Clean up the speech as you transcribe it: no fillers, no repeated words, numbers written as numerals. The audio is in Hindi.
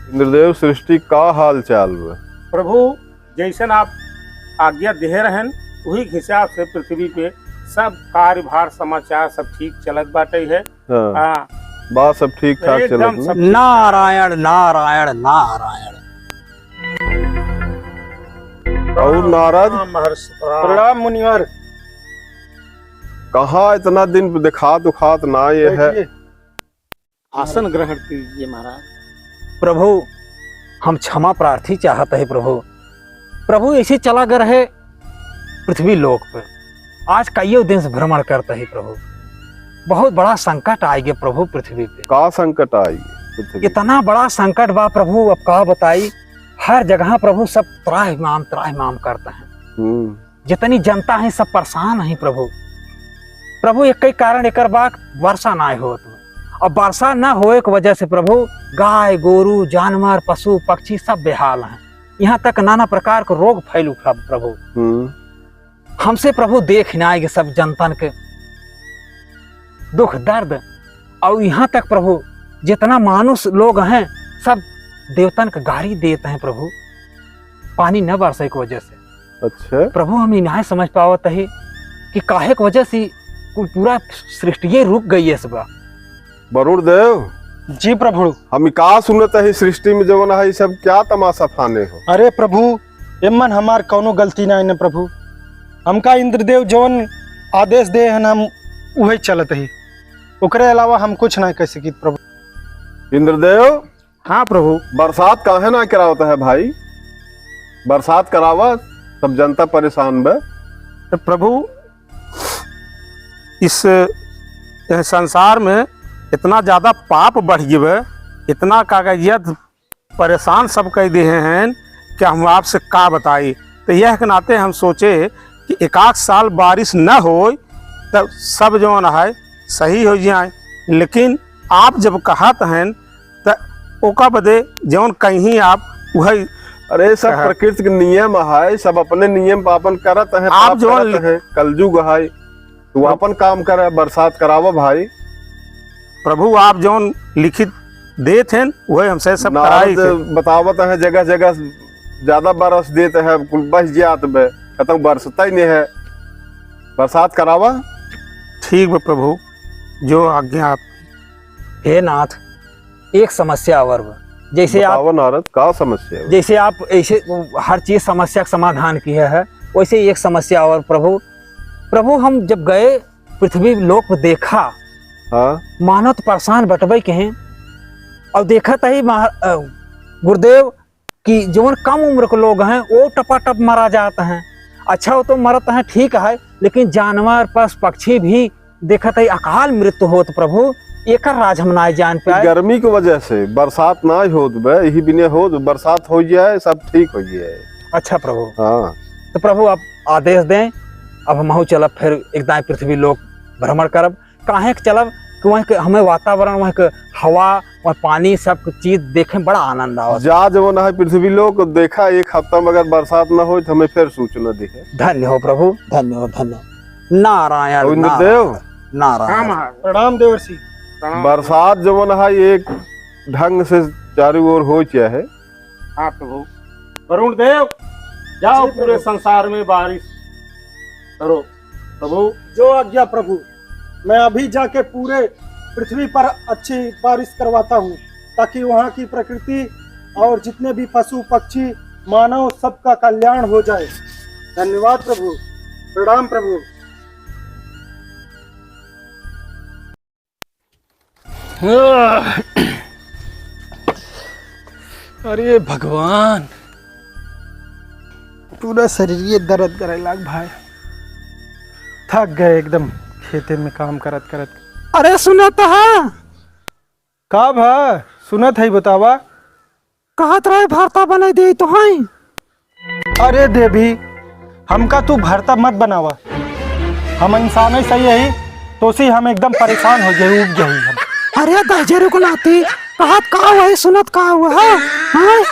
इंद्रदेव सृष्टि का हाल चाल बा? प्रभु जैसन आप आज्ञा दे रहन वही हिसाब से पृथ्वी पे सब कार्यभार समाचार सब ठीक चलत बाटे है। हाँ, बात सब ठीक ठाक एकदम चलत सब ना? नारायण नारायण नारायण। और नारद महर्षि प्रणाम मुनिवर। कहाँ इतना दिन दिखात उखात ना ये है? आसन ग्रहण कीजिए महाराज। प्रभु हम क्षमा प्रार्थी चाहते हैं प्रभु। प्रभु ऐसे चला गया है पृथ्वी लोक पर, आज कईयों दिन से भ्रमण करते हैं प्रभु। बहुत बड़ा संकट आ गया प्रभु पृथ्वी पे। का संकट आई पृथ्वी? इतना बड़ा संकट बा प्रभु, अब का बताई। हर जगह प्रभु सब त्राहिमाम करते हैं। जितनी जनता है सब परेशान है प्रभु। प्रभु एक ही कारण एक वर्षा ना हो, और वर्षा न होए की वजह से प्रभु गाय गोरू जानवर पशु पक्षी सब बेहाल हैं। यहाँ तक नाना प्रकार के रोग फैलू प्रभु। हमसे प्रभु देख ना आएगी सब जनतन के दुख दर्द। और यहाँ तक प्रभु जितना मानुष लोग हैं सब देवतन के गाड़ी देते हैं प्रभु, पानी न बरसे की वजह से। अच्छा प्रभु हम नहीं समझ पावत है कि काहे की वजह से पूरा सृष्टि रुक गई है सब। वरुण देव जी प्रभु। हम का सुनत है सृष्टि में जवन है सब क्या तमाशा फाने हो? अरे प्रभु एमन हमार कौनो गलती ना है न प्रभु। हमका इंद्रदेव जवन आदेश दे हन हम वही चलत ही, ओकरे अलावा हम कुछ ना कह सकी प्रभु। इंद्रदेव हाँ प्रभु। बरसात काहे ना करावता है भाई? बरसात करावा, सब जनता परेशान बे। तो प्रभु इस संसार में इतना ज्यादा पाप बढ़ गए, इतना कागजियत परेशान सब कह दिए हैं कि हम आपसे का बताई। तो यह के नाते हम सोचे कि एक आध साल बारिश न हो तब सब जो है सही हो जाए। लेकिन आप जब कहत हैं तो ओका बदे जौन कहीं आप वही। अरे सब प्रकृति के नियम है, सब अपने नियम पापन करत है। आप जो है कलजुग है तो अपन काम करे, बरसात करावा भाई। प्रभु आप जो लिखित दे थे वही हमसे सब कराई थे। बतावत है जगह जगह ज्यादा बरस देते हैं, बस जात बे खत्म बरसता ही नहीं है। बरसात करावा। ठीक है प्रभु, जो आज्ञा आप। हे नाथ एक समस्या और जैसे आप नारद का समस्या है? जैसे आप ऐसे हर चीज समस्या का समाधान किया है, वैसे एक समस्या और प्रभु। प्रभु हम जब गए पृथ्वी लोक में देखा, हाँ मानव तो परेशान बटबे के हैं। और देखा था ही गुरुदेव कि जो कम उम्र के लोग हैं वो टपाटप मारा जाते हैं। अच्छा वो तो मरते हैं ठीक है, लेकिन जानवर पशु पक्षी भी देखा था अकाल मृत्यु होत प्रभु। एक राज हम ना जान पाए। गर्मी की वजह से बरसात ना होत बे, यही बिने हो बरसात हो जाए सब ठीक हो जाए। अच्छा प्रभु। हाँ तो प्रभु आप आदेश दें, अब हम चलब फिर एकदम पृथ्वी लोक भ्रमण करब। काहे के चलब कि वहाँ के हमें वातावरण, वहाँ के हवा और पानी सब चीज देखे बड़ा आनंद आओ। जा जब ना है पृथ्वी लोक देखा, एक हफ्ता में अगर बरसात न हो तो हमें फिर सूचना दिखे। धन्य हो प्रभु, धन्य हो, धन्य नारायण इंद्रदेव नारायण। प्रणाम देवर्षि। बरसात जवन है एक ढंग से चारों ओर हो चाहे। हाँ प्रभु। वरुण देव जाओ पूरे संसार में बारिश करो प्रभु। जो आज्ञा प्रभु। मैं अभी जाके पूरे पृथ्वी पर अच्छी बारिश करवाता हूँ, ताकि वहाँ की प्रकृति और जितने भी पशु पक्षी मानव सबका कल्याण हो जाए। धन्यवाद प्रभु। प्रणाम प्रभु। अरे भगवान, पूरा शरीर ये दर्द करे लाग भाई। थक गए एकदम खेते में काम करत करत। अरे सुनत है का भा सुनत है बतावा। कहत रहे भरता बना दे तो है। अरे देवी हमका तू भरता मत बनावा, हम इंसान ही सही है तो सी हम एकदम परेशान हो गए, उब गए हम। अरे दहजरे को नाती कहत का हुआ है, सुनत का हुआ है। हाँ?